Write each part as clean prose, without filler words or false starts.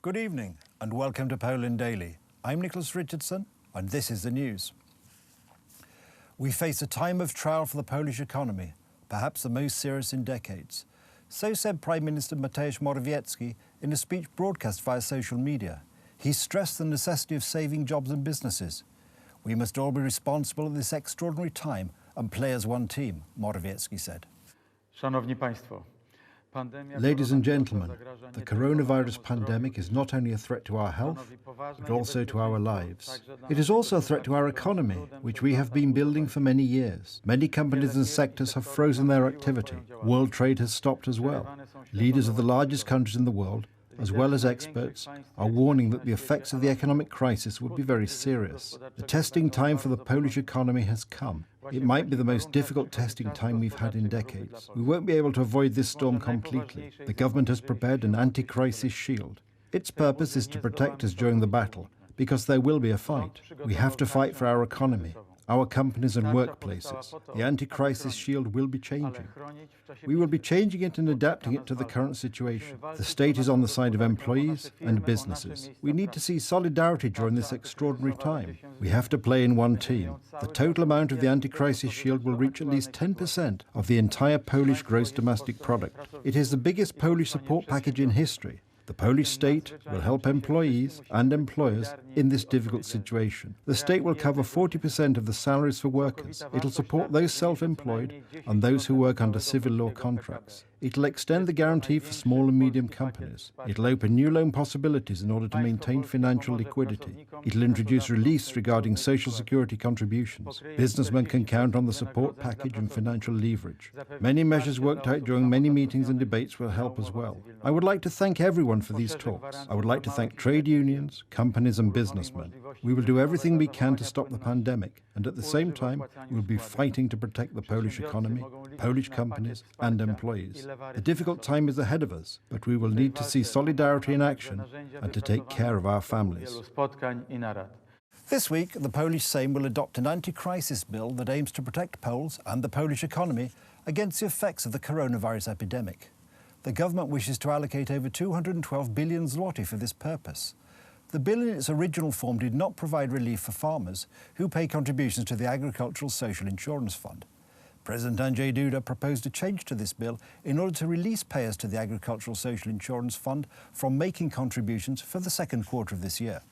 Good evening and welcome to Poland Daily. I'm Nicholas Richardson and this is the news. We face a time of trial for the Polish economy, perhaps the most serious in decades. So said Prime Minister Mateusz Morawiecki in a speech broadcast via social media. He stressed the necessity of saving jobs and businesses. We must all be responsible at this extraordinary time and play as one team, Morawiecki said. Szanowni Państwo, Ladies and gentlemen, the coronavirus pandemic is not only a threat to our health, but also to our lives. It is also a threat to our economy, which we have been building for many years. Many companies and sectors have frozen their activity. World trade has stopped as well. Leaders of the largest countries in the world, as well as experts, are warning that the effects of the economic crisis would be very serious. The testing time for the Polish economy has come. It might be the most difficult testing time we've had in decades. We won't be able to avoid this storm completely. The government has prepared an anti-crisis shield. Its purpose is to protect us during the battle, because there will be a fight. We have to fight for our economy, our companies and workplaces. The anti-crisis shield will be changing. We will be changing it and adapting it to the current situation. The state is on the side of employees and businesses. We need to see solidarity during this extraordinary time. We have to play in one team. The total amount of the anti-crisis shield will reach at least 10% of the entire Polish gross domestic product. It is the biggest Polish support package in history. The Polish state will help employees and employers in this difficult situation. The state will cover 40% of the salaries for workers. It will support those self-employed and those who work under civil law contracts. It will extend the guarantee for small and medium companies. It will open new loan possibilities in order to maintain financial liquidity. It will introduce reliefs regarding social security contributions. Businessmen can count on the support package and financial leverage. Many measures worked out during many meetings and debates will help as well. I would like to thank everyone for these talks. I would like to thank trade unions, companies and businessmen. We will do everything we can to stop the pandemic, and at the same time, we will be fighting to protect the Polish economy, Polish companies and employees. The difficult time is ahead of us, but we will need to see solidarity in action and to take care of our families. This week, the Polish Sejm will adopt an anti-crisis bill that aims to protect Poles and the Polish economy against the effects of the coronavirus epidemic. The government wishes to allocate over 212 billion zloty for this purpose. The bill in its original form did not provide relief for farmers who pay contributions to the Agricultural Social Insurance Fund. President Andrzej Duda proposed a change to this bill in order to release payers to the Agricultural Social Insurance Fund from making contributions for the second quarter of this year.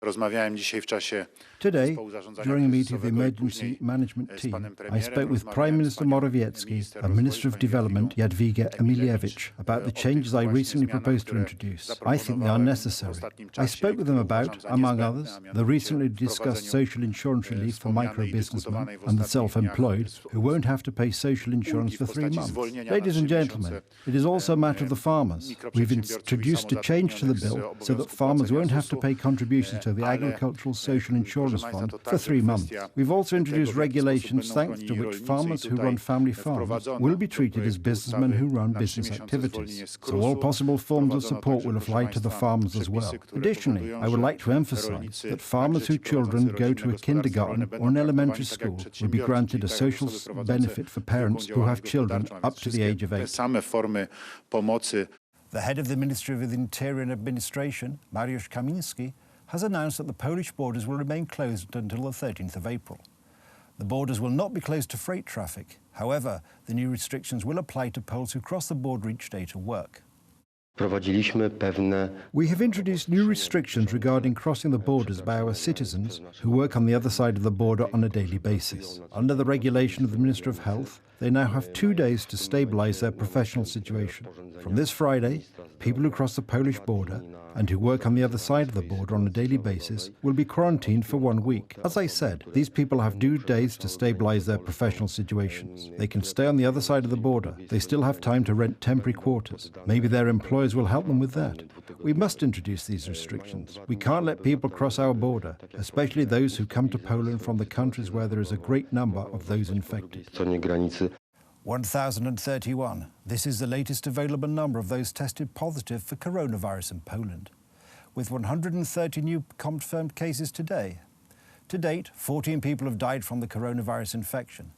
Today, during a meeting of the emergency management team, I spoke with Prime Minister Morawiecki and Minister of Development Jadwiga Emilewicz about the changes I recently proposed to introduce. I think they are necessary. I spoke with them about, among others, the recently discussed social insurance relief for micro-businessmen and the self-employed who won't have to pay social insurance for 3 months. Ladies and gentlemen, it is also a matter of the farmers. We've introduced a change to the bill so that farmers won't have to pay contributions to the Agricultural Social Insurance Fund for 3 months. We've also introduced regulations thanks to which farmers who run family farms will be treated as businessmen who run business activities. So all possible forms of support will apply to the farmers as well. Additionally, I would like to emphasize that farmers whose children go to a kindergarten or an elementary school will be granted a social benefit for parents who have children up to the age of 8. The head of the Ministry of the Interior and Administration, Mariusz Kamiński, has announced that the Polish borders will remain closed until the 13th of April. The borders will not be closed to freight traffic. However, the new restrictions will apply to Poles who cross the border each day to work. We have introduced new restrictions regarding crossing the borders by our citizens who work on the other side of the border on a daily basis. Under the regulation of the Minister of Health, they now have 2 days to stabilise their professional situation. From this Friday, people who cross the Polish border and who work on the other side of the border on a daily basis will be quarantined for 1 week. As I said, these people have 2 days to stabilise their professional situations. They can stay on the other side of the border. They still have time to rent temporary quarters. Maybe their employers will help them with that. We must introduce these restrictions. We can't let people cross our border, especially those who come to Poland from the countries where there is a great number of those infected. 1,031. This is the latest available number of those tested positive for coronavirus in Poland, with 130 new confirmed cases today. To date, 14 people have died from the coronavirus infection.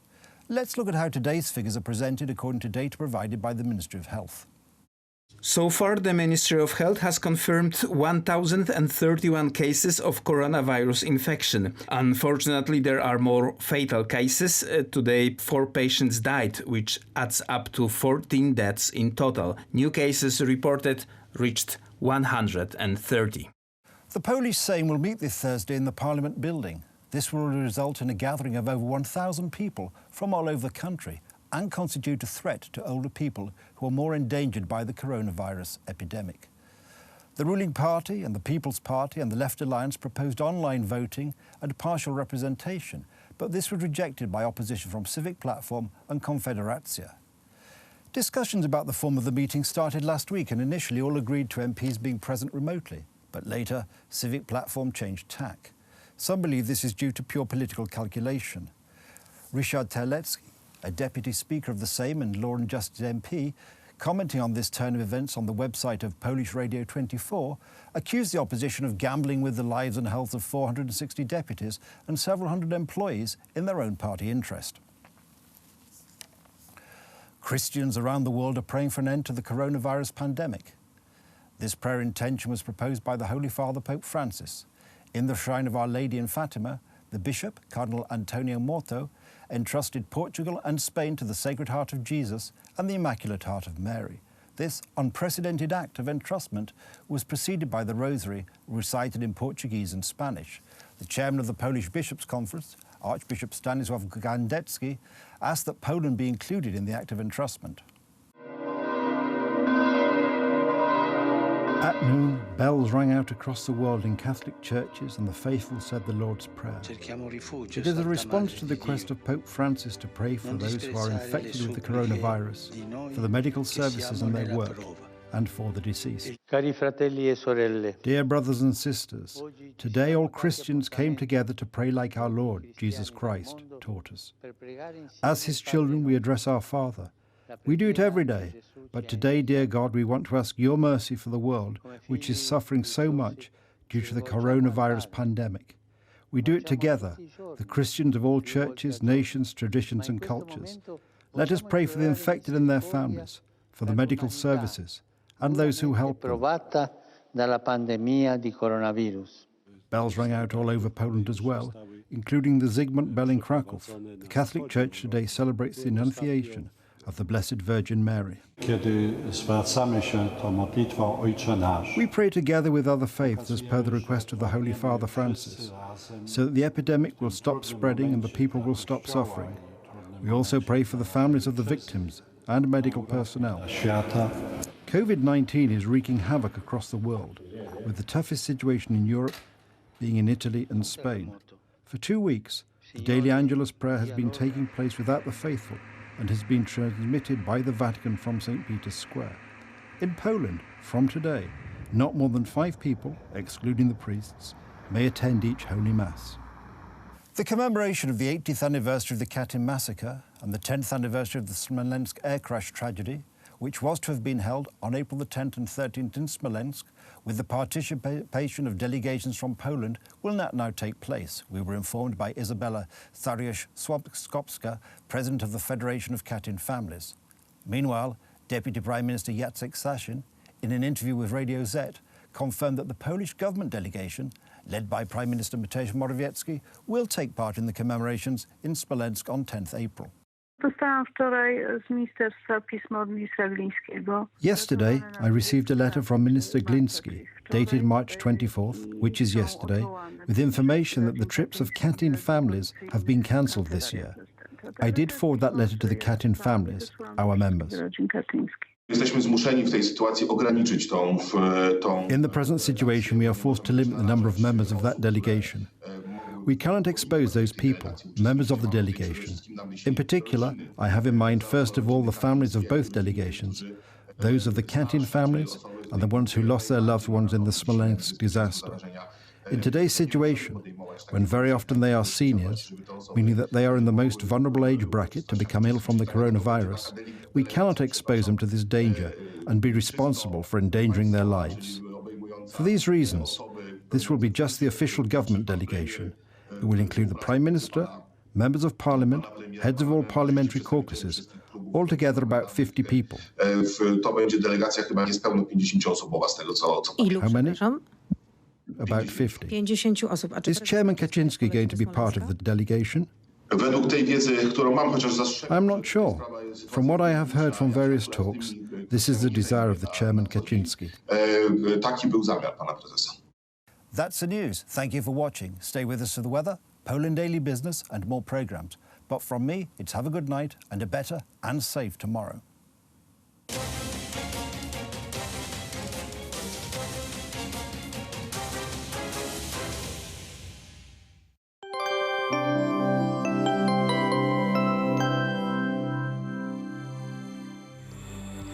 Let's look at how today's figures are presented according to data provided by the Ministry of Health. So far, the Ministry of Health has confirmed 1,031 cases of coronavirus infection. Unfortunately, there are more fatal cases. Today, 4 patients died, which adds up to 14 deaths in total. New cases reported reached 130. The Polish Sejm will meet this Thursday in the Parliament building. This will result in a gathering of over 1,000 people from all over the country and constitute a threat to older people who are more endangered by the coronavirus epidemic. The ruling party and the People's Party and the Left Alliance proposed online voting and partial representation, but this was rejected by opposition from Civic Platform and Konfederacja. Discussions about the form of the meeting started last week and initially all agreed to MPs being present remotely, but later Civic Platform changed tack. Some believe this is due to pure political calculation. Ryszard Terlecki, a deputy speaker of the Sejm and Law and Justice MP, commenting on this turn of events on the website of Polish Radio 24, accused the opposition of gambling with the lives and health of 460 deputies and several hundred employees in their own party interest. Christians around the world are praying for an end to the coronavirus pandemic. This prayer intention was proposed by the Holy Father Pope Francis. In the Shrine of Our Lady in Fatima, the Bishop, Cardinal Antonio Morto, entrusted Portugal and Spain to the Sacred Heart of Jesus and the Immaculate Heart of Mary. This unprecedented act of entrustment was preceded by the Rosary, recited in Portuguese and Spanish. The chairman of the Polish Bishops' Conference, Archbishop Stanisław Gandecki, asked that Poland be included in the act of entrustment. At noon, bells rang out across the world in Catholic churches and the faithful said the Lord's Prayer. It is a response to the request of Pope Francis to pray for those who are infected with the coronavirus, for the medical services and their work, and for the deceased. Cari fratelli e sorelle, Dear brothers and sisters, today all Christians came together to pray like our Lord, Jesus Christ, taught us. As his children, we address our Father. We do it every day, but today, dear God, we want to ask your mercy for the world, which is suffering so much due to the coronavirus pandemic. We do it together, the Christians of all churches, nations, traditions and cultures. Let us pray for the infected and their families, for the medical services, and those who help them. Bells rang out all over Poland as well, including the Zygmunt bell in Kraków. The Catholic Church today celebrates the Annunciation of the Blessed Virgin Mary. We pray together with other faiths as per the request of the Holy Father Francis, so that the epidemic will stop spreading and the people will stop suffering. We also pray for the families of the victims and medical personnel. COVID-19 is wreaking havoc across the world, with the toughest situation in Europe being in Italy and Spain. For 2 weeks, the daily Angelus prayer has been taking place without the faithful and has been transmitted by the Vatican from St. Peter's Square. In Poland, from today, not more than 5 people, excluding the priests, may attend each Holy Mass. The commemoration of the 80th anniversary of the Katyn massacre and the 10th anniversary of the Smolensk air crash tragedy, which was to have been held on April the 10th and 13th in Smolensk, with the participation of delegations from Poland, will now take place. We were informed by Izabela Staryusz-Skopska, President of the Federation of Katyn Families. Meanwhile, Deputy Prime Minister Jacek Sasin, in an interview with Radio Z, confirmed that the Polish government delegation, led by Prime Minister Mateusz Morawiecki, will take part in the commemorations in Smolensk on 10th April. Yesterday, I received a letter from Minister Gliński, dated March 24th, which is yesterday, with information that the trips of Katyn families have been cancelled this year. I did forward that letter to the Katyn families, our members. In the present situation, we are forced to limit the number of members of that delegation. We cannot expose those people, members of the delegation. In particular, I have in mind first of all the families of both delegations, those of the Katyn families and the ones who lost their loved ones in the Smolensk disaster. In today's situation, when very often they are seniors, meaning that they are in the most vulnerable age bracket to become ill from the coronavirus, we cannot expose them to this danger and be responsible for endangering their lives. For these reasons, this will be just the official government delegation. It will include the Prime Minister, members of Parliament, heads of all parliamentary caucuses, Altogether about 50 people. To będzie delegacja chyba niespełna 50-osobowa z tego, co Ilu, How many? przepraszam? About 50. 50 osób. A czy Is Chairman Kaczynski going to be part of the delegation? Według tej wiedzy, którą mam, chociaż zastrzeżę... I'm not sure. From what I have heard from various talks, this is the desire of the Chairman Kaczynski. Taki był zamiar pana prezesa. That's the news. Thank you for watching. Stay with us for the weather, Poland Daily Business and more programmes. But from me, it's have a good night and a better and safe tomorrow.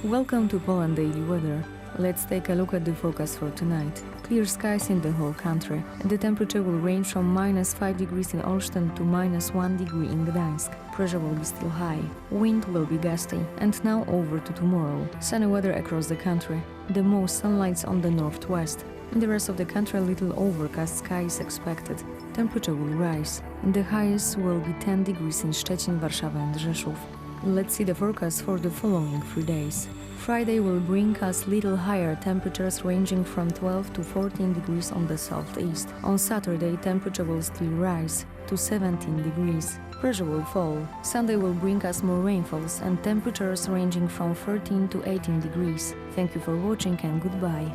Welcome to Poland Daily Weather. Let's take a look at the forecast for tonight. Clear skies in the whole country. The temperature will range from -5 degrees in Olsztyn to -1 degree in Gdańsk. Pressure will be still high. Wind will be gusty. And now over to tomorrow. Sunny weather across the country. The most sunlight on the northwest. In the rest of the country, a little overcast sky is expected. Temperature will rise. The highest will be 10 degrees in Szczecin, Warszawa and Rzeszów. Let's see the forecast for the following 3 days. Friday will bring us little higher temperatures ranging from 12 to 14 degrees on the southeast. On Saturday, temperature will still rise to 17 degrees. Pressure will fall. Sunday will bring us more rainfalls and temperatures ranging from 13 to 18 degrees. Thank you for watching and goodbye.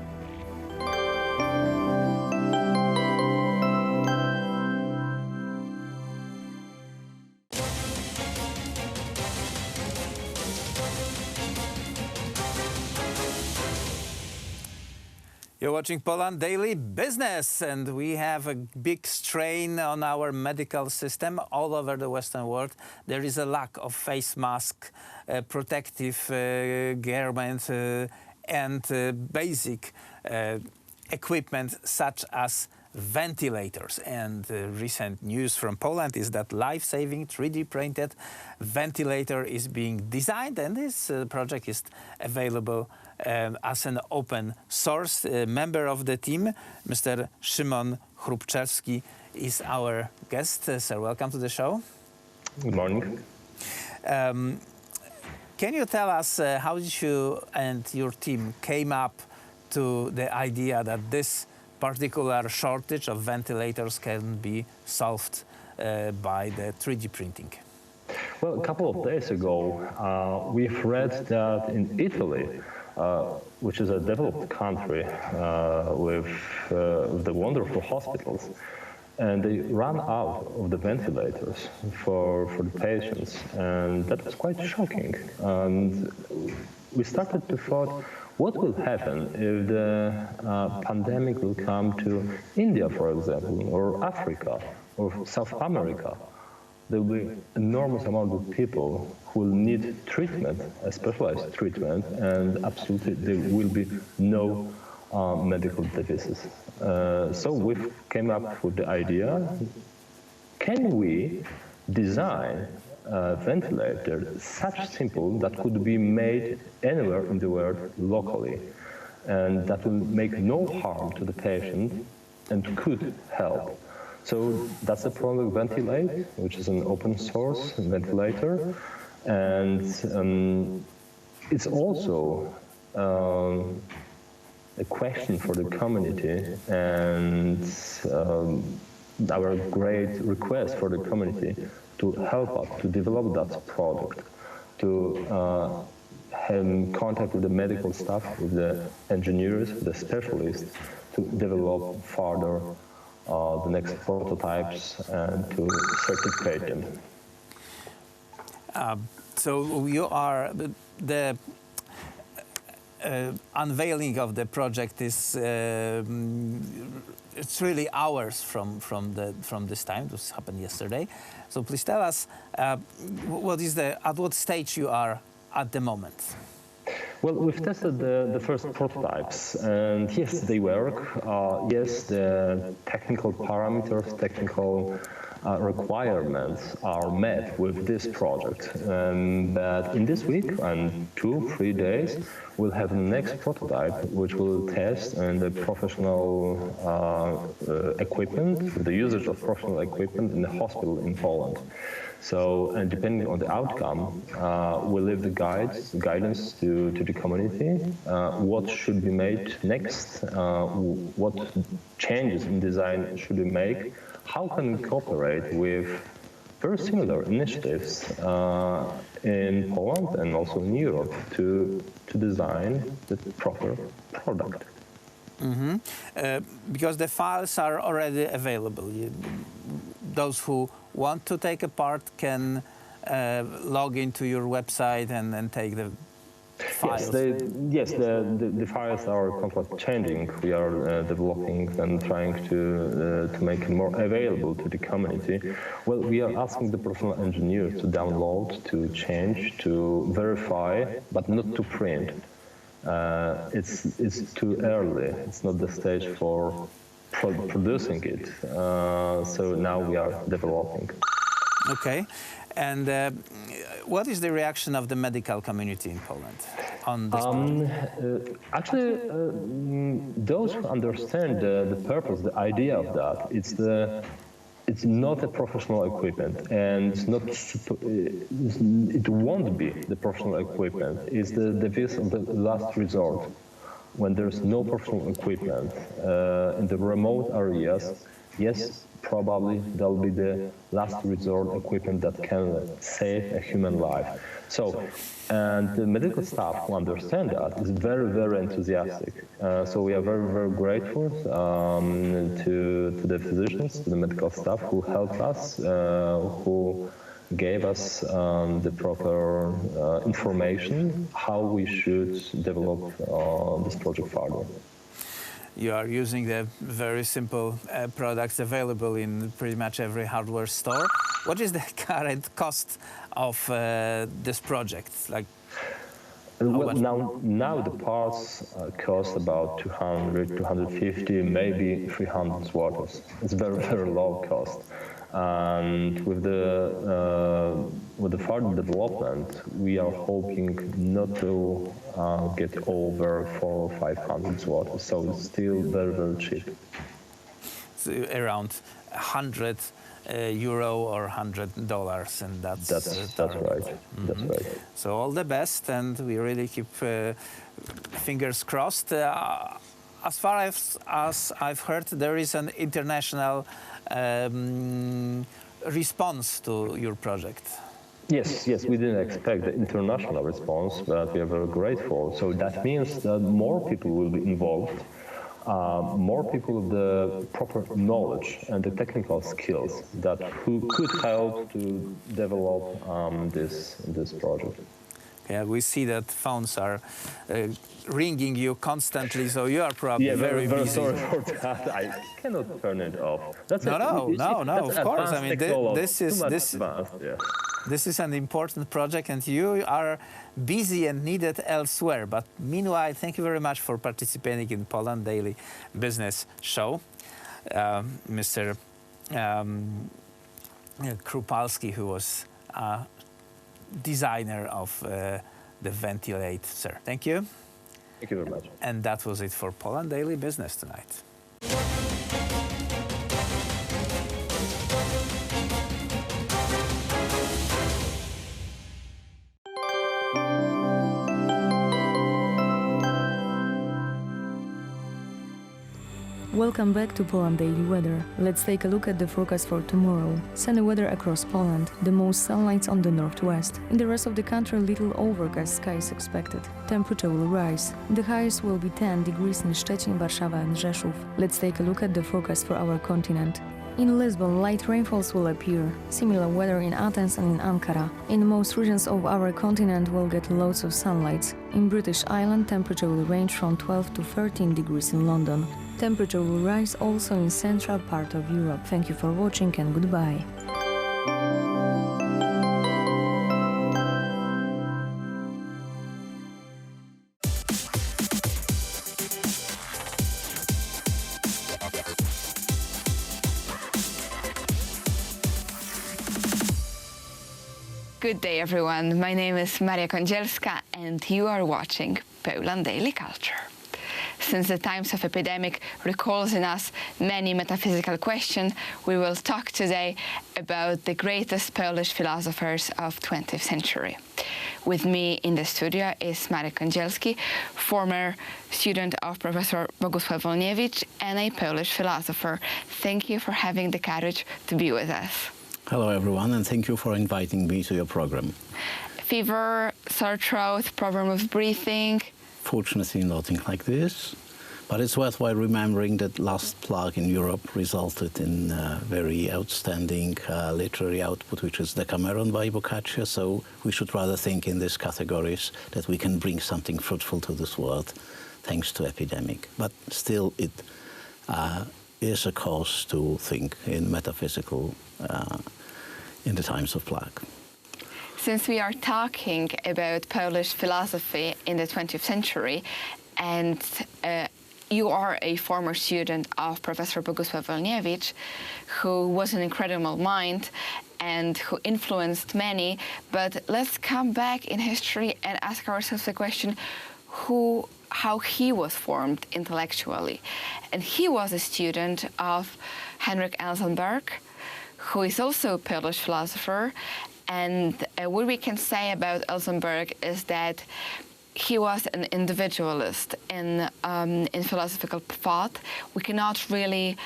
You're watching Poland Daily Business, and we have a big strain on our medical system all over the Western world. There is a lack of face mask, protective garment, and basic equipment such as ventilators. And recent news from Poland is that life-saving 3D printed ventilator is being designed, and this project is available as an open source. Member of the team, Mr. Szymon Chrupczewski, is our guest. Sir, welcome to the show. Good morning. Can you tell us how did you and your team came up to the idea that this particular shortage of ventilators can be solved by the 3D printing? Well, a couple of days ago, we've read that in Italy, which is a developed country with the wonderful hospitals, and they ran out of the ventilators for the patients, and that was quite shocking. And we started to thought, what will happen if the pandemic will come to India, for example, or Africa, or South America? There will be an enormous amount of people who will need treatment, a specialized treatment, and absolutely there will be no medical devices. So we came up with the idea, can we design a ventilator such simple that could be made anywhere in the world locally, and that will make no harm to the patient and could help. So that's the product Ventilate, which is an open source ventilator, and it's also a question for the community, and our great request for the community to help us to develop that product, to have contact with the medical staff, with the engineers, with the specialists, to develop further the next prototypes and to certificate them. So you are the unveiling of the project is it's really hours from this time. This happened yesterday. So please tell us at what stage you are at the moment. Well, we've tested the first prototypes, and yes, they work. Yes, the technical parameters, technical requirements are met with this project. But in this week and 2-3 days, we'll have the next prototype, which will test and the professional equipment, the usage of professional equipment in the hospital in Poland. So, and depending on the outcome, we leave the guidance to the community, what should be made next, what changes in design should we make, how can we cooperate with very similar initiatives in Poland and also in Europe to design the proper product. Mm-hmm. Because the files are already available. Those who want to take a part can log into your website and take the files. The files are constantly changing. We are developing and trying to make it more available to the community. Well, we are asking the professional engineers to download, to change, to verify, but not to print. It's too early. It's not the stage for producing it. So now we are developing. Okay. And what is the reaction of the medical community in Poland on this project? Actually, those who understand the purpose, the idea of that, it's not a professional equipment, and it won't be the professional equipment. It's the device of the last resort. When there's no professional equipment in the remote areas, yes, probably that'll be the last resort equipment that can save a human life. So, and the medical staff who understand that is very, very enthusiastic. So we are very, very grateful to the physicians, to the medical staff who helped us, who gave us the proper information how we should develop this project further. You are using the very simple products available in pretty much every hardware store. What is the current cost of this project? Well, now the parts cost about 200, 250, maybe 300 zlotys. It's very, very low cost. And with the further development, we are hoping not to get over 400 or 500 zlotys. So it's still very, very cheap. So around 100 euro or $100, and that's right. Mm-hmm. That's right. So all the best, and we really keep fingers crossed. As far as I've heard, there is an international response to your project. Yes, we didn't expect the international response, but we are very grateful. So that means that more people will be involved, more people with the proper knowledge and the technical skills who could help to develop this project. Yeah, we see that phones are ringing you constantly, so you are probably very busy. Sorry for that. I cannot turn it off. No. Of course, I mean Yeah. This is an important project, and you are busy and needed elsewhere. But meanwhile, thank you very much for participating in Poland Daily Business Show, Mr. Krupalski, who was designer of the ventilator. Sir, thank you. Thank you very much. And that was it for Poland Daily Business tonight. Welcome back to Poland Daily Weather. Let's take a look at the forecast for tomorrow. Sunny weather across Poland, the most sunlight on the northwest. In the rest of the country, little overcast skies expected. Temperature will rise. The highest will be 10 degrees in Szczecin, Warszawa and Rzeszów. Let's take a look at the forecast for our continent. In Lisbon, light rainfalls will appear. Similar weather in Athens and in Ankara. In most regions of our continent will get loads of sunlight. In British Island, temperature will range from 12 to 13 degrees in London. Temperature will rise also in central part of Europe. Thank you for watching and goodbye. Good day, everyone. My name is Maria Kądzielska, and you are watching Poland Daily Culture. Since the times of epidemic recalls in us many metaphysical questions, we will talk today about the greatest Polish philosophers of 20th century. With me in the studio is Marek Kądzielski, former student of Professor Bogusław Wolniewicz and a Polish philosopher. Thank you for having the courage to be with us. Hello everyone, and thank you for inviting me to your program. Fever, sore throat, problem with breathing? Fortunately nothing like this, but it's worthwhile remembering that last plague in Europe resulted in a very outstanding literary output, which is Decameron by Boccaccio, so we should rather think in these categories that we can bring something fruitful to this world thanks to epidemic. But still it is a cause to think in metaphysical in the times of plague. Since we are talking about Polish philosophy in the 20th century, and you are a former student of Professor Bogusław Wolniewicz, who was an incredible mind and who influenced many, but let's come back in history and ask ourselves the question, how he was formed intellectually. And he was a student of Henryk Elzenberg, who is also a Polish philosopher. And what we can say about Elzenberg is that he was an individualist in philosophical thought. We cannot really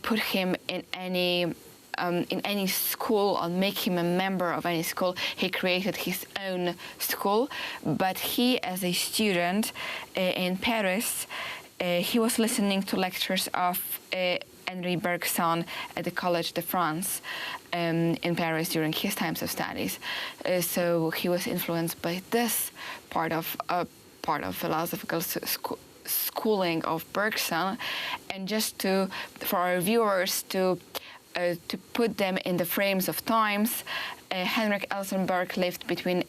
put him in any school or make him a member of any school. He created his own school, but he, as a student in Paris, he was listening to lectures of Henri Bergson at the Collège de France in Paris during his times of studies. So he was influenced by this part of philosophical schooling of Bergson. And just for our viewers to put them in the frames of times, Henryk Elzenberg lived between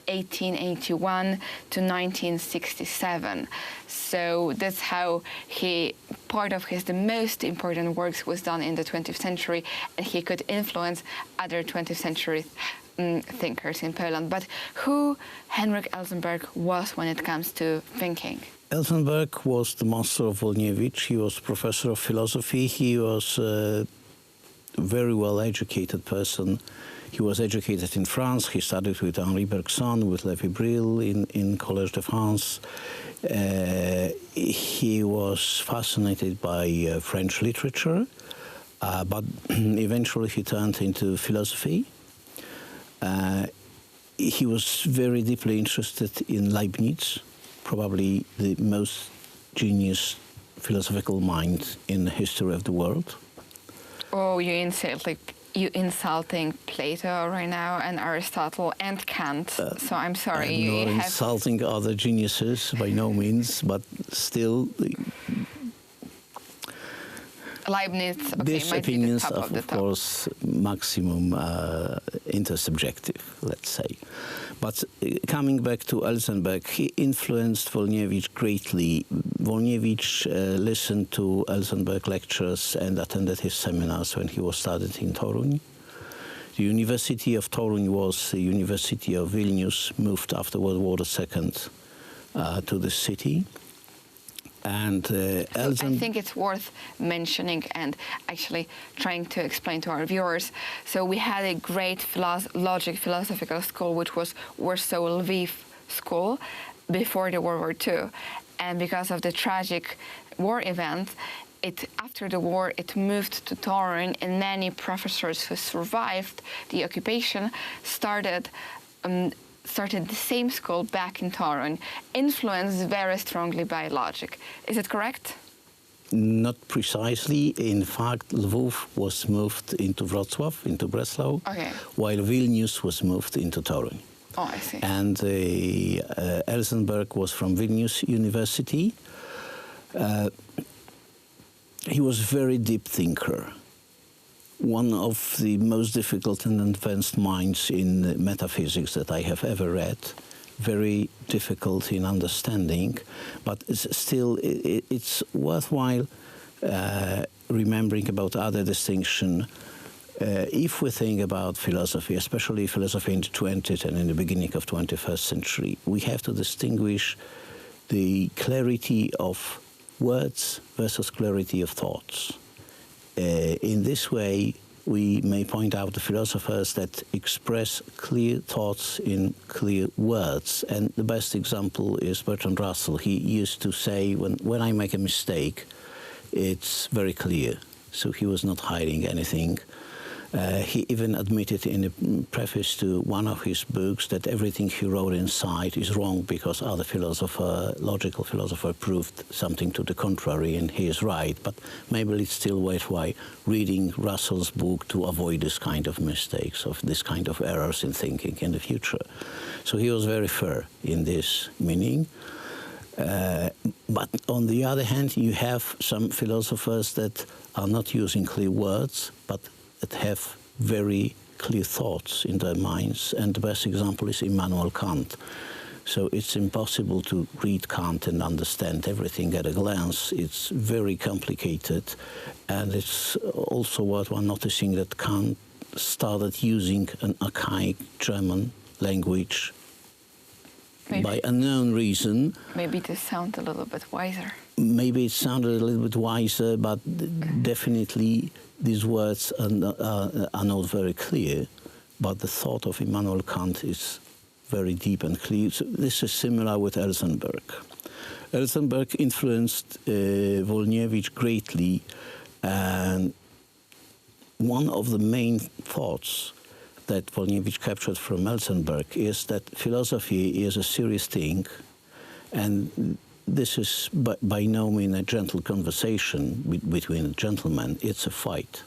1881 to 1967. So that's how part of the most important works was done in the 20th century, and he could influence other 20th century thinkers in Poland. But who Henryk Elzenberg was when it comes to thinking? Elzenberg was the master of Wolniewicz. He was professor of philosophy. He was a very well-educated person. He was educated in France. He studied with Henri Bergson, with Lévi-Bril in Collège de France. He was fascinated by French literature, but eventually he turned into philosophy. He was very deeply interested in Leibniz, probably the most genius philosophical mind in the history of the world. Oh, you insulting Plato right now, and Aristotle and Kant. So I'm sorry. I'm not insulting other geniuses by no means, but still. Leibniz, okay, these might opinions be the top are, of the of top. course, maximum intersubjective, let's say. But coming back to Elzenberg, he influenced Wolniewicz greatly. Wolniewicz listened to Elzenberg lectures and attended his seminars when he was studying in Toruń. The University of Toruń was the University of Vilnius, moved after World War II to the city. And I think it's worth mentioning and actually trying to explain to our viewers. So we had a great philosophical school, which was Warsaw Lviv School before the World War II. And because of the tragic war event, after the war, it moved to Toruń, and many professors who survived the occupation started the same school back in Toruń, influenced very strongly by logic. Is it correct? Not precisely. In fact, Lwów was moved into Wrocław, into Breslau, okay, while Vilnius was moved into Toruń. Oh, I see. And Elzenberg was from Vilnius University. He was a very deep thinker. One of the most difficult and advanced minds in metaphysics that I have ever read. Very difficult in understanding, but it's worthwhile remembering about other distinction. If we think about philosophy, especially philosophy in the 20th and in the beginning of 21st century, we have to distinguish the clarity of words versus clarity of thoughts. In this way, we may point out the philosophers that express clear thoughts in clear words. And the best example is Bertrand Russell. He used to say, when I make a mistake, it's very clear. So he was not hiding anything. He even admitted in a preface to one of his books that everything he wrote inside is wrong because other logical philosopher, proved something to the contrary, and he is right. But maybe it's still worthwhile reading Russell's book to avoid this kind of mistakes, of this kind of errors in thinking in the future. So he was very fair in this meaning. But on the other hand, you have some philosophers that are not using clear words, but that have very clear thoughts in their minds. And the best example is Immanuel Kant. So it's impossible to read Kant and understand everything at a glance. It's very complicated. And it's also worthwhile noticing that Kant started using an archaic German language by unknown reason. Maybe to sound a little bit wiser. Maybe it sounded a little bit wiser, but definitely these words are not very clear. But the thought of Immanuel Kant is very deep and clear. So this is similar with Elsenberg. Elsenberg influenced Wolniewicz greatly, and one of the main thoughts that Wolniewicz captured from Elsenberg is that philosophy is a serious thing, and this is by no means a gentle conversation between gentlemen. It's a fight.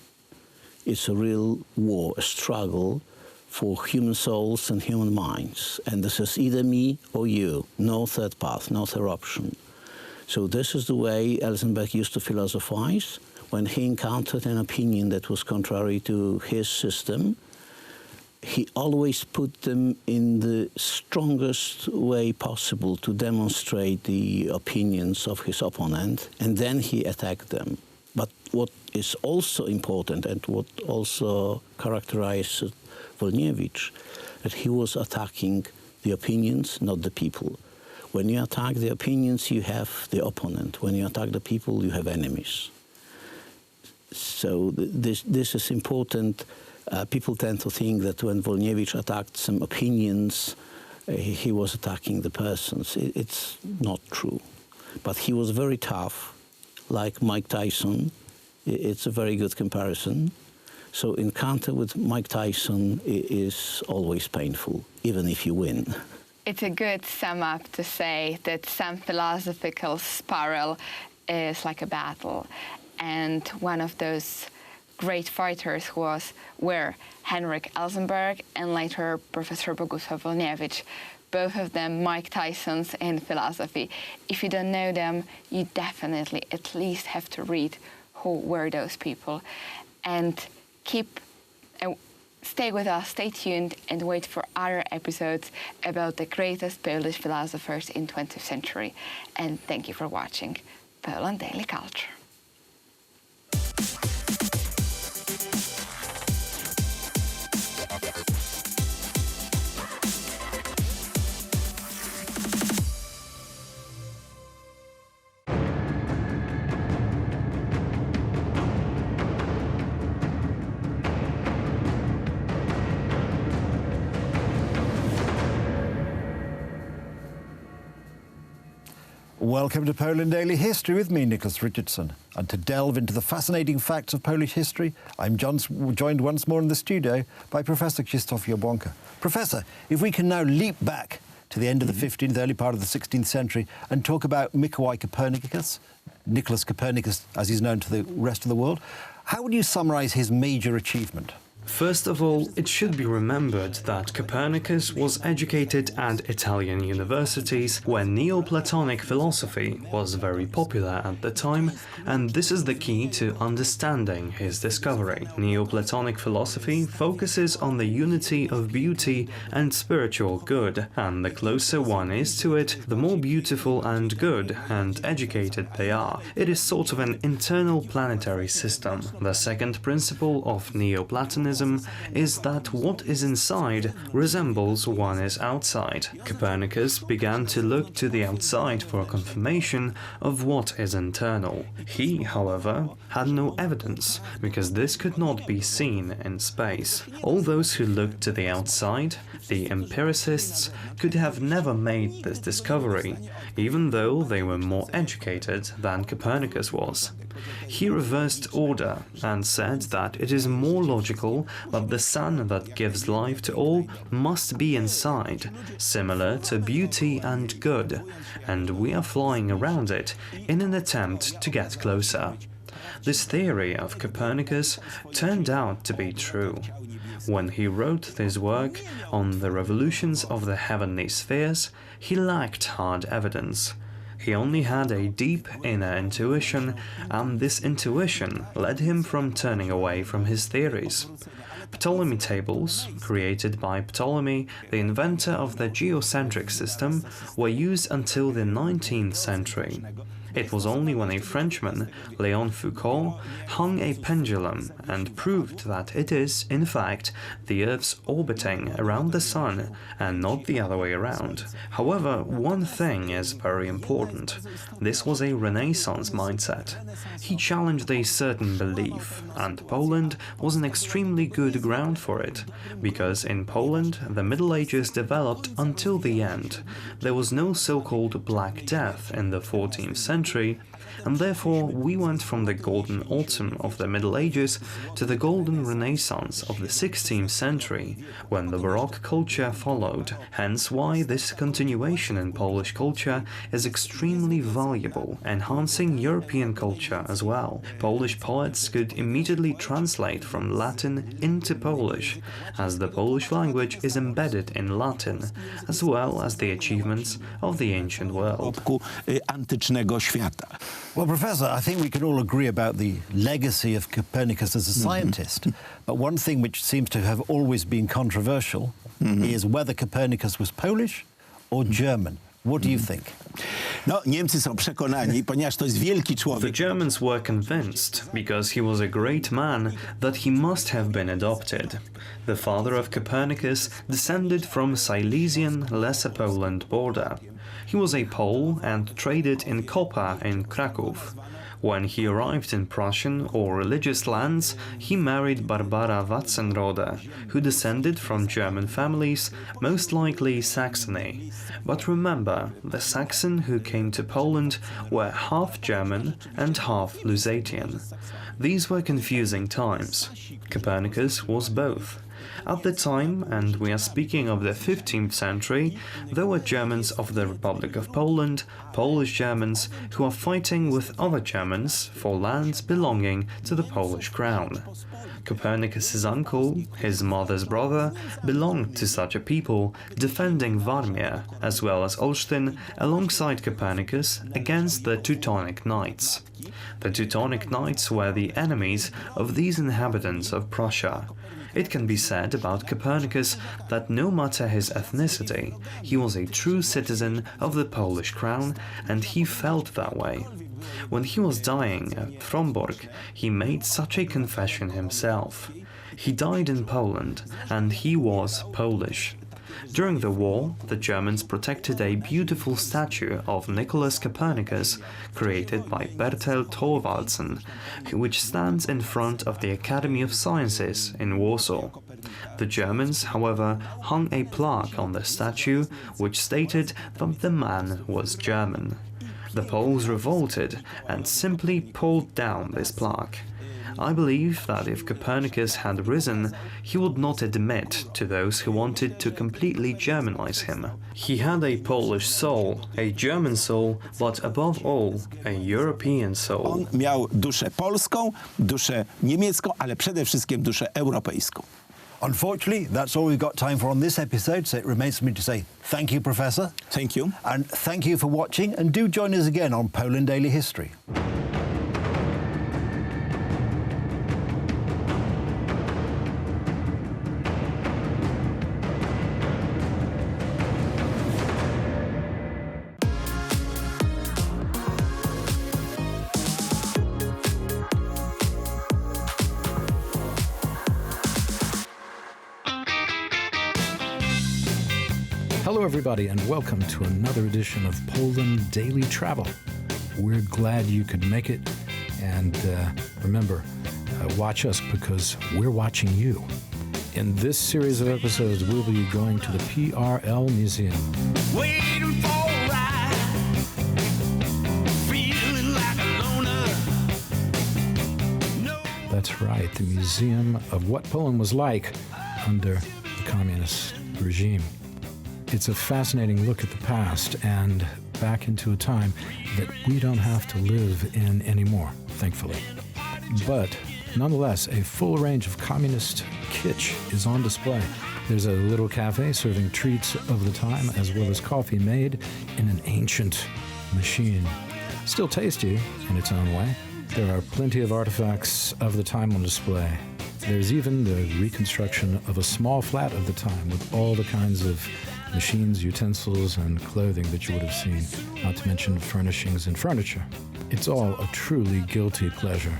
It's a real war, a struggle for human souls and human minds. And this is either me or you, no third path, no third option. So this is the way Elsenberg used to philosophize. When he encountered an opinion that was contrary to his system, he always put them in the strongest way possible to demonstrate the opinions of his opponent, and then he attacked them. But what is also important, and what also characterized Wolniewicz, that he was attacking the opinions, not the people. When you attack the opinions, you have the opponent. When you attack the people, you have enemies. So this is important. People tend to think that when Wolniewicz attacked some opinions, he was attacking the persons. It's not true. But he was very tough, like Mike Tyson. It's a very good comparison. So encounter with Mike Tyson is always painful, even if you win. It's a good sum up to say that some philosophical spiral is like a battle. And one of those great fighters were Henrik Elsenberg and later Professor Bogusław Wolniewicz, both of them Mike Tysons in philosophy. If you don't know them, you definitely at least have to read who were those people. And stay with us, stay tuned, and wait for other episodes about the greatest Polish philosophers in 20th century. And thank you for watching Poland Daily Culture. Welcome to Poland Daily History with me, Nicholas Richardson. And to delve into the fascinating facts of Polish history, I'm joined once more in the studio by Professor Krzysztof Jabłonka. Professor, if we can now leap back to the end of the 15th, early part of the 16th century, and talk about Mikołaj Copernicus, Nicholas Copernicus as he's known to the rest of the world, how would you summarize his major achievement? First of all, it should be remembered that Copernicus was educated at Italian universities where Neoplatonic philosophy was very popular at the time, and this is the key to understanding his discovery. Neoplatonic philosophy focuses on the unity of beauty and spiritual good, and the closer one is to it, the more beautiful and good and educated they are. It is sort of an internal planetary system. The second principle of Neoplatonism Copernicanism is that what is inside resembles what is outside. Copernicus began to look to the outside for confirmation of what is internal. He, however, had no evidence, because this could not be seen in space. All those who looked to the outside, the empiricists, could have never made this discovery, even though they were more educated than Copernicus was. He reversed order and said that it is more logical that the sun that gives life to all must be inside, similar to beauty and good, and we are flying around it in an attempt to get closer. This theory of Copernicus turned out to be true. When he wrote this work on the revolutions of the heavenly spheres, he lacked hard evidence. He only had a deep inner intuition, and this intuition led him from turning away from his theories. Ptolemy tables, created by Ptolemy, the inventor of the geocentric system, were used until the 19th century. It was only when a Frenchman, Léon Foucault, hung a pendulum and proved that it is, in fact, the Earth's orbiting around the Sun and not the other way around. However, one thing is very important. This was a Renaissance mindset. He challenged a certain belief, and Poland was an extremely good ground for it, because in Poland the Middle Ages developed until the end. There was no so-called Black Death in the 14th century, and therefore we went from the golden autumn of the Middle Ages to the golden Renaissance of the 16th century, when the Baroque culture followed, hence why this continuation in Polish culture is extremely valuable, enhancing European culture as well. Polish poets could immediately translate from Latin into Polish, as the Polish language is embedded in Latin, as well as the achievements of the ancient world. Well, Professor, I think we can all agree about the legacy of Copernicus as a scientist, but one thing which seems to have always been controversial is whether Copernicus was Polish or German. What do you think? No, Niemcy są przekonani, ponieważ to jest wielki człowiek. The Germans were convinced, because he was a great man, that he must have been adopted. The father of Copernicus descended from Silesian Lesser Poland border. He was a Pole and traded in copper in Kraków. When he arrived in Prussian or religious lands, he married Barbara Watzenrode, who descended from German families, most likely Saxony. But remember, the Saxon who came to Poland were half German and half Lusatian. These were confusing times. Copernicus was both. At the time, and we are speaking of the 15th century, there were Germans of the Republic of Poland, Polish Germans, who are fighting with other Germans for lands belonging to the Polish crown. Copernicus's uncle, his mother's brother, belonged to such a people, defending Warmia, as well as Olsztyn, alongside Copernicus against the Teutonic Knights. The Teutonic Knights were the enemies of these inhabitants of Prussia. It can be said about Copernicus that no matter his ethnicity, he was a true citizen of the Polish crown, and he felt that way. When he was dying at Frombork, he made such a confession himself. He died in Poland, and he was Polish. During the war, the Germans protected a beautiful statue of Nicholas Copernicus, created by Bertel Thorvaldsen, which stands in front of the Academy of Sciences in Warsaw. The Germans, however, hung a plaque on the statue which stated that the man was German. The Poles revolted and simply pulled down this plaque. I believe that if Copernicus had risen, he would not admit to those who wanted to completely Germanize him. He had a Polish soul, a German soul, but above all, a European soul. On miał duszę polską, duszę niemiecką, ale przede wszystkim duszę europejską. Unfortunately, that's all we've got time for on this episode, so it remains for me to say thank you, Professor. Thank you. And thank you for watching, and do join us again on Poland Daily History. Hello, everybody, and welcome to another edition of Poland Daily Travel. We're glad you could make it, and remember, watch us because we're watching you. In this series of episodes, we'll be going to the PRL Museum. Waiting for a ride, feeling like a loner. No. That's right, the museum of what Poland was like under the communist regime. It's a fascinating look at the past and back into a time that we don't have to live in anymore, thankfully. But nonetheless, a full range of communist kitsch is on display. There's a little cafe serving treats of the time, as well as coffee made in an ancient machine. Still tasty in its own way. There are plenty of artifacts of the time on display. There's even the reconstruction of a small flat of the time with all the kinds of machines, utensils, and clothing that you would have seen, not to mention furnishings and furniture. It's all a truly guilty pleasure.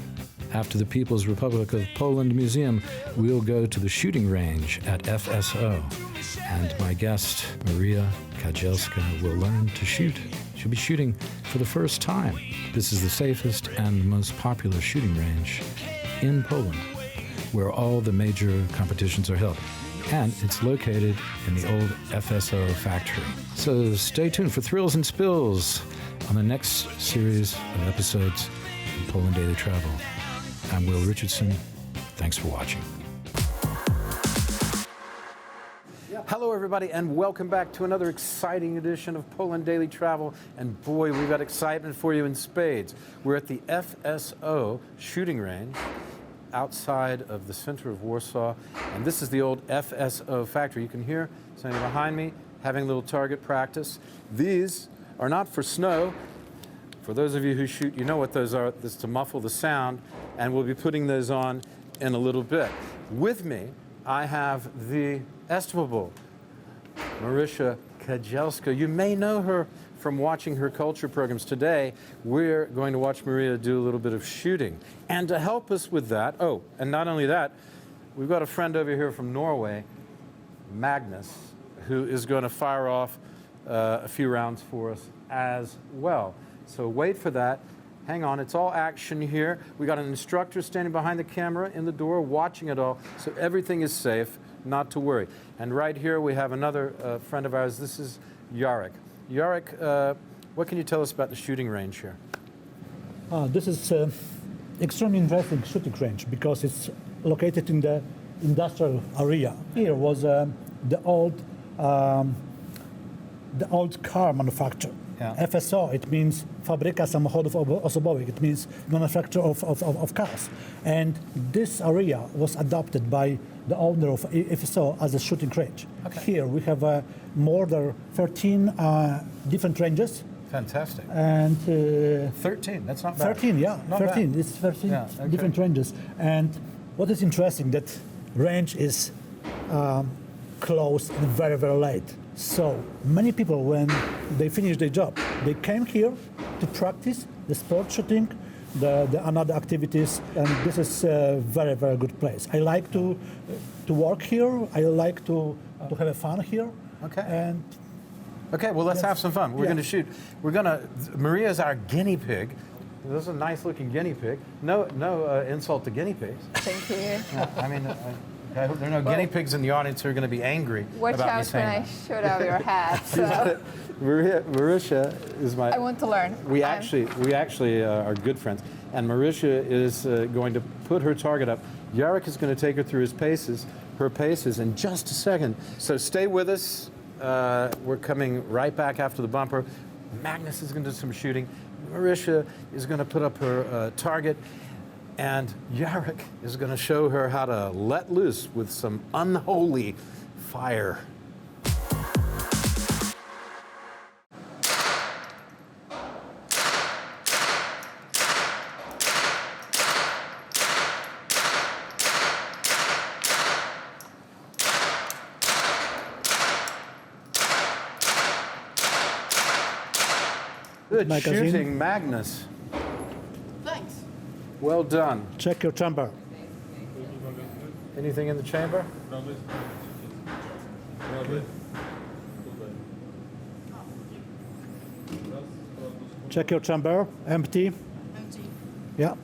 After the People's Republic of Poland Museum, we'll go to the shooting range at FSO. And my guest, Maria Kadzielska, will learn to shoot. She'll be shooting for the first time. This is the safest and most popular shooting range in Poland, where all the major competitions are held. And it's located in the old FSO factory. So stay tuned for thrills and spills on the next series of episodes of Poland Daily Travel. I'm Will Richardson. Thanks for watching. Hello, everybody, and welcome back to another exciting edition of Poland Daily Travel. And boy, we've got excitement for you in spades. We're at the FSO shooting range outside of the center of Warsaw, and this is the old FSO factory. You can hear somebody behind me having a little target practice. These are not for snow. For those of you who shoot, you know what those are. This is to muffle the sound, and we'll be putting those on in a little bit. With me, I have the estimable Marysia Kadzielska. You may know her from watching her culture programs. Today, we're going to watch Maria do a little bit of shooting. And to help us with that, oh, and not only that, we've got a friend over here from Norway, Magnus, who is going to fire off a few rounds for us as well. So wait for that. Hang on, it's all action here. We got an instructor standing behind the camera in the door watching it all, so everything is safe, not to worry. And right here we have another friend of ours. This is Jarek. Jarek, what can you tell us about the shooting range here? This is extremely interesting shooting range because it's located in the industrial area. Here was the old car manufacturer. Yeah. FSO, it means Fabryka Samochodów Osobowych. It means manufacturer of cars. And this area was adopted by the owner of FSO as a shooting range. Okay. Here we have more than 13 different ranges. Fantastic. And 13, that's not bad. 13, yeah, not 13. Bad. It's 13 different ranges. And what is interesting, that range is closed and very, very late. So many people, when they finish their job, they came here to practice the sport shooting, the another activities, and this is a very, very good place. I like to work here. I like to have fun here. Okay. And okay, well, let's have some fun. We're going to shoot. Maria's our guinea pig. This is a nice-looking guinea pig. No insult to guinea pigs. Thank you. I mean, I hope there are no guinea pigs in the audience who are going to be angry about me saying that. Watch out when I shoot out your hat. So. Marysia is my... I want to learn. We actually are good friends. And Marysia is going to put her target up. Jarek is going to take her through her paces in just a second. So stay with us. We're coming right back after the bumper. Magnus is going to do some shooting. Marysia is going to put up her target. And Jarek is going to show her how to let loose with some unholy fire. Good shooting, Magnus. Thanks. Well done. Check your chamber. Anything in the chamber? Check your chamber. Empty. Empty. Yeah.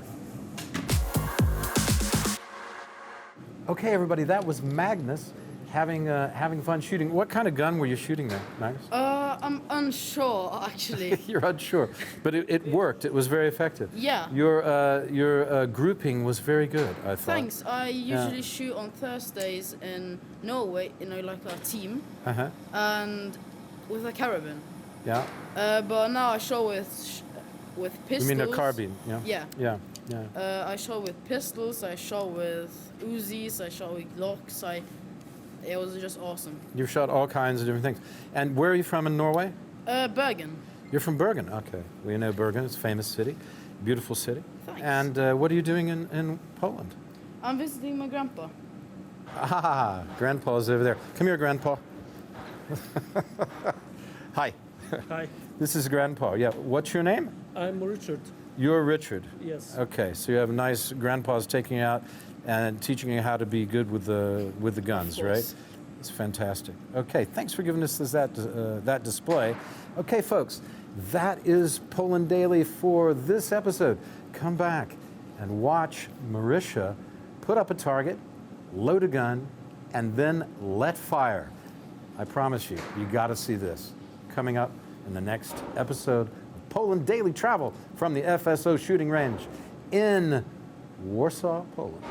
Okay, everybody, that was Magnus having fun shooting. What kind of gun were you shooting there, Magnus? I'm unsure, actually. You're unsure, but it worked. It was very effective. Yeah. Your grouping was very good, I thought. Thanks. I usually shoot on Thursdays in Norway, like a team, and with a carbine. Yeah. But now I show with pistols. You mean a carbine? Yeah. Yeah. Yeah. I show with pistols. I show with Uzis. I show with Glocks. It was just awesome. You've shot all kinds of different things. And where are you from in Norway? Bergen. You're from Bergen. Okay. We know Bergen. It's a famous city, beautiful city. Thanks. And what are you doing in Poland? I'm visiting my grandpa. Ah, Grandpa's over there. Come here, Grandpa. Hi. Hi. This is Grandpa. Yeah. What's your name? I'm Richard. You're Richard. Yes. Okay. So you have nice grandpas taking you out and teaching you how to be good with the guns, right? It's fantastic. Okay. Thanks for giving us that display. Okay, folks. That is Poland Daily for this episode. Come back and watch Marisha put up a target, load a gun, and then let fire. I promise you, you got to see this. Coming up in the next episode of Poland Daily Travel from the FSO shooting range in Warsaw, Poland.